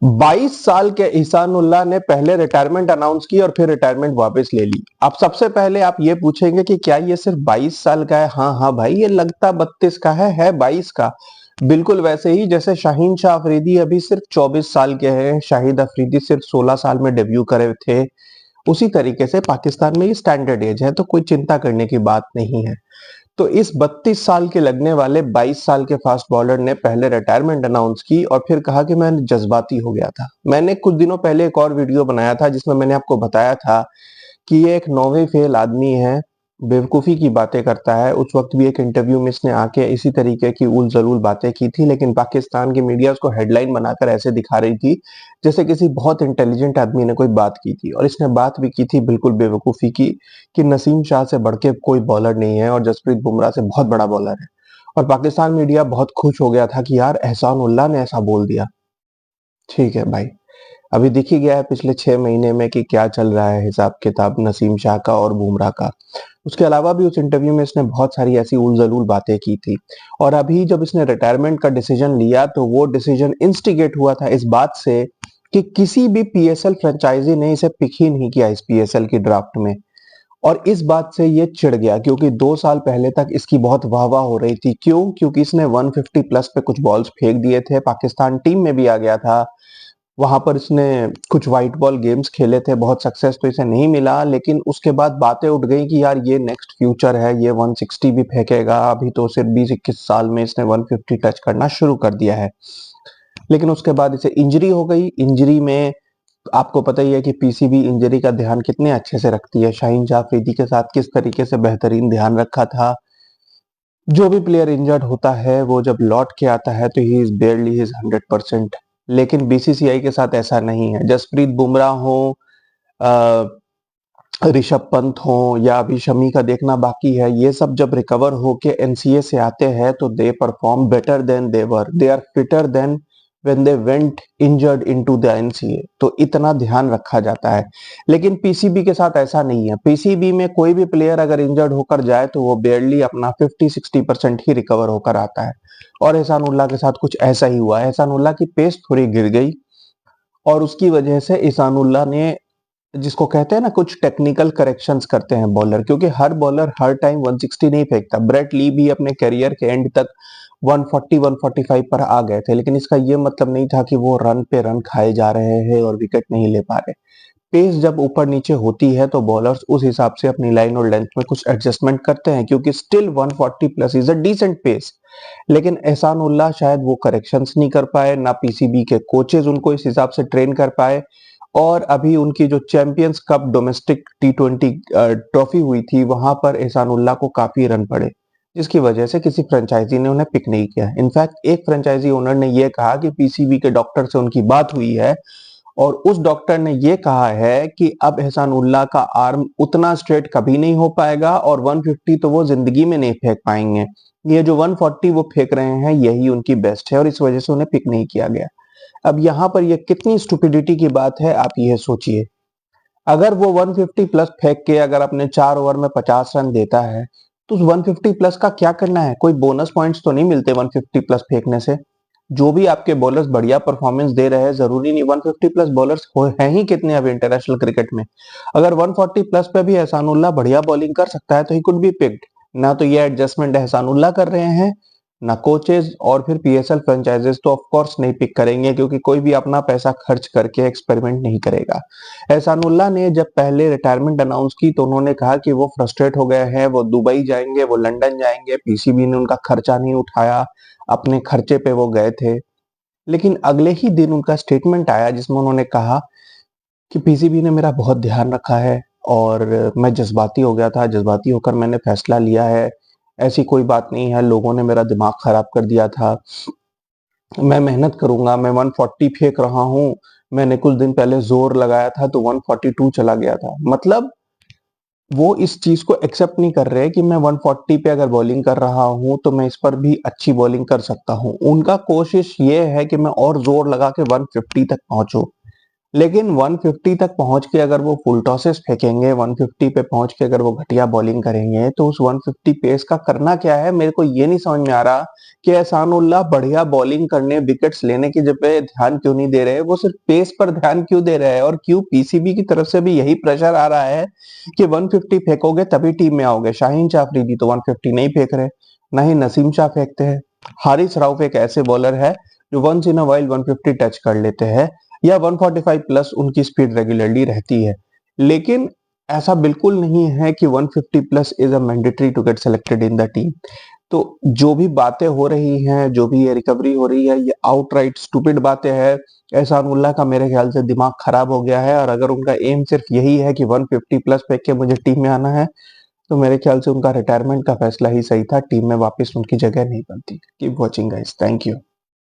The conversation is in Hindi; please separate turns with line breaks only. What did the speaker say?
22 साल के ihsanuल्लाह ने पहले रिटायरमेंट अनाउंस की और फिर रिटायरमेंट वापस ले ली। अब सबसे पहले आप ये पूछेंगे कि क्या ये सिर्फ 22 साल का है? हाँ हाँ भाई, ये लगता 32 का है 22 का। बिल्कुल वैसे ही जैसे शाहीन शाह अफरीदी अभी सिर्फ 24 साल के हैं, शाहिद अफरीदी सिर्फ 16 साल में डेब्यू करे थे। उसी तरीके से पाकिस्तान में ये स्टैंडर्ड एज है, तो कोई चिंता करने की बात नहीं है। तो इस 32 साल के लगने वाले 22 साल के फास्ट बॉलर ने पहले रिटायरमेंट अनाउंस की और फिर कहा कि मैं जज्बाती हो गया था। मैंने कुछ दिनों पहले एक और वीडियो बनाया था जिसमें मैंने आपको बताया था कि ये एक नौवे फेल आदमी है, बेवकूफी की बातें करता है। उस वक्त भी एक इंटरव्यू में इसने आके इसी तरीके की उल जलूल बातें की थी, लेकिन पाकिस्तान की मीडिया उसको हेडलाइन बनाकर ऐसे दिखा रही थी जैसे किसी बहुत इंटेलिजेंट आदमी ने कोई बात की थी। और इसने बात भी की थी बिल्कुल बेवकूफी की कि नसीम शाह से बढ़ के कोई बॉलर नहीं है और जसप्रीत बुमराह से बहुत बड़ा बॉलर है। और पाकिस्तान मीडिया बहुत खुश हो गया था कि यार एहसानुल्लाह ने ऐसा बोल दिया। ठीक है भाई, अभी दिख ही गया है पिछले 6 महीने में कि क्या चल रहा है हिसाब किताब नसीम शाह का और बुमराह का। उसके अलावा भी उस इंटरव्यू में इसने बहुत सारी ऐसी उलझलूल बातें की थी। और अभी जब इसने रिटायरमेंट का डिसीजन लिया तो वो डिसीजन इंस्टिगेट हुआ था इस बात से कि किसी भी पीएसएल फ्रेंचाइजी ने इसे पिक ही नहीं किया इस पीएसएल की ड्राफ्ट में। और इस बात से ये चिढ़ गया क्योंकि 2 साल पहले तक इसकी बहुत वाहवाह हो रही थी। क्यों? क्योंकि इसने 150 प्लस पे कुछ बॉल्स फेंक दिए थे, पाकिस्तान टीम में भी आ गया था। वहां पर इसने कुछ व्हाइट बॉल गेम्स खेले थे, बहुत सक्सेस तो इसे नहीं मिला, लेकिन उसके बाद बातें उठ गई कि यार ये नेक्स्ट फ्यूचर है, ये 160 भी फेंकेगा। अभी तो सिर्फ 20-21 साल में इसने 150 टच करना शुरू कर दिया है। लेकिन उसके बाद इसे इंजरी हो गई। इंजरी में आपको पता ही है कि पीसीबी इंजरी का ध्यान कितने अच्छे से रखती है। शाहीन शाह अफरीदी के साथ किस तरीके से बेहतरीन ध्यान रखा था। जो भी प्लेयर इंजर्ड होता है वो जब लौट के आता है तो ही इज बेयरली हिज 100%। लेकिन बीसीसीआई के साथ ऐसा नहीं है। जसप्रीत बुमराह हो, ऋषभ पंत हो या अभी शमी का देखना बाकी है, ये सब जब रिकवर होके एनसीए से आते हैं तो they perform better than they were, they are fitter than when they went injured into the NCA. तो इतना ध्यान रखा जाता है। लेकिन पीसीबी के साथ ऐसा नहीं है। पीसीबी में कोई भी प्लेयर अगर इंजर्ड होकर जाए तो वो बेयरली अपना 50-60% ही रिकवर होकर आता है। और एहसानुल्लाह के साथ कुछ ऐसा ही हुआ। एहसानुल्लाह की पेस थोड़ी गिर गई और उसकी वजह से एहसानुल्लाह ने, जिसको कहते हैं ना, कुछ टेक्निकल करेक्शंस करते हैं बॉलर, क्योंकि हर बॉलर हर टाइम 160 नहीं फेंकता। ब्रेट ली भी अपने करियर के एंड तक 140-145 पर आ गए थे, लेकिन इसका ये मतलब नहीं था कि वो रन पे रन खाए जा रहे हैं और विकेट नहीं ले पा रहे। पेस जब ऊपर नीचे होती है तो बॉलर्स उस हिसाब से अपनी लाइन और लेंथ में कुछ एडजस्टमेंट करते हैं, क्योंकि still 140 plus is a decent pace. लेकिन एहसानुल्लाह शायद वो करेक्शंस नहीं कर पाए, ना पीसीबी के कोचेज उनको इस हिसाब से ट्रेन कर पाए। और अभी उनकी जो चैंपियंस कप डोमेस्टिक टी20 ट्रॉफी हुई थी वहां पर एहसानुल्लाह को काफी रन पड़े, जिसकी वजह से किसी फ्रेंचाइजी ने उन्हें पिक नहीं किया। इनफैक्ट एक फ्रेंचाइजी ओनर ने यह कहा कि पीसीबी के डॉक्टर से उनकी बात हुई है और उस डॉक्टर ने यह कहा है कि अब एहसानुल्लाह का आर्म उतना स्ट्रेट कभी नहीं हो पाएगा और 150 तो वो जिंदगी में नहीं फेंक पाएंगे। ये जो 140 वो फेंक रहे हैं यही उनकी बेस्ट है और इस वजह से उन्हें पिक नहीं किया गया। अब यहाँ पर ये कितनी स्टुपिडिटी की बात है आप ये सोचिए। अगर वो 150 प्लस फेंक के अगर अपने 4 ओवर में 50 रन देता है तो उस 150 प्लस का क्या करना है? कोई बोनस पॉइंट्स तो नहीं मिलते 150 प्लस फेंकने से। जो भी आपके बॉलर्स बढ़िया परफॉर्मेंस दे रहे हैं, जरूरी नहीं 150 प्लस बॉलर्स हैं ही कितने अब इंटरनेशनल क्रिकेट में। अगर 140 प्लस पे भी एहसानुल्लाह बढ़िया बॉलिंग कर सकता है तो ही कुड बी पिक्ड। ना तो ये एडजस्टमेंट एहसानुल्लाह कर रहे हैं, ना कोचेज, और फिर पीएसएल फ्रेंचाइजेस तो ऑफ कोर्स नहीं पिक करेंगे क्योंकि कोई भी अपना पैसा खर्च करके एक्सपेरिमेंट नहीं करेगा। एहसानुल्लाह ने जब पहले रिटायरमेंट अनाउंस की तो उन्होंने कहा कि वो फ्रस्ट्रेट हो गए हैं, वो दुबई जाएंगे, वो लंदन जाएंगे, पीसीबी ने उनका खर्चा नहीं उठाया, अपने खर्चे पे वो गए थे। लेकिन अगले ही दिन उनका स्टेटमेंट आया जिसमें उन्होंने कहा कि पीसीबी ने मेरा बहुत ध्यान रखा है और मैं जज्बाती हो गया था, जज्बाती होकर मैंने फैसला लिया है। ऐसी कोई बात नहीं है, लोगों ने मेरा दिमाग खराब कर दिया था। मैं मेहनत करूंगा, मैं 140 फेंक रहा हूं। मैंने कुछ दिन पहले जोर लगाया था तो 142 चला गया था। मतलब वो इस चीज को एक्सेप्ट नहीं कर रहे कि मैं 140 पे अगर बॉलिंग कर रहा हूं तो मैं इस पर भी अच्छी बॉलिंग कर सकता हूं। उनका कोशिश ये है कि मैं और जोर लगा के 150 तक पहुंचूं। लेकिन 150 तक पहुंच के अगर वो फुल टॉसेस फेंकेंगे, 150 पे पहुंच के अगर वो घटिया बॉलिंग करेंगे, तो उस 150 पेस का करना क्या है, मेरे को ये नहीं समझ में आ रहा कि एहसानुल्लाह बढ़िया बॉलिंग करने, विकेट्स लेने की जगह ध्यान क्यों नहीं दे रहे, वो सिर्फ पेस पर ध्यान क्यों दे रहे हैं, और क्यों पीसीबी की तरफ से भी यही प्रेशर आ रहा है कि 150 फेंकोगे तभी टीम में आओगे। शाहीन अफरीदी तो 150 नहीं फेंक रहे, ना ही नसीम शाह फेंकते हैं। हारिस राउफ एक ऐसे बॉलर है जो once in a while 150 touch कर लेते हैं, या 145 प्लस उनकी स्पीड रेगुलरली रहती है। लेकिन ऐसा बिल्कुल नहीं है कि 150 plus is a mandatory to get selected in the team. तो जो भी बातें हो रही हैं, जो भी ये रिकवरी हो रही है, ये आउटराइट स्टूपिड बातें हैं। एहसानुल्लाह का मेरे ख्याल से दिमाग खराब हो गया है, और अगर उनका एम सिर्फ यही है कि 150 प्लस फेंक के मुझे टीम में आना है, तो मेरे ख्याल से उनका रिटायरमेंट का फैसला ही सही था। टीम में वापस उनकी जगह नहीं बनती। Keep watching guys, thank you.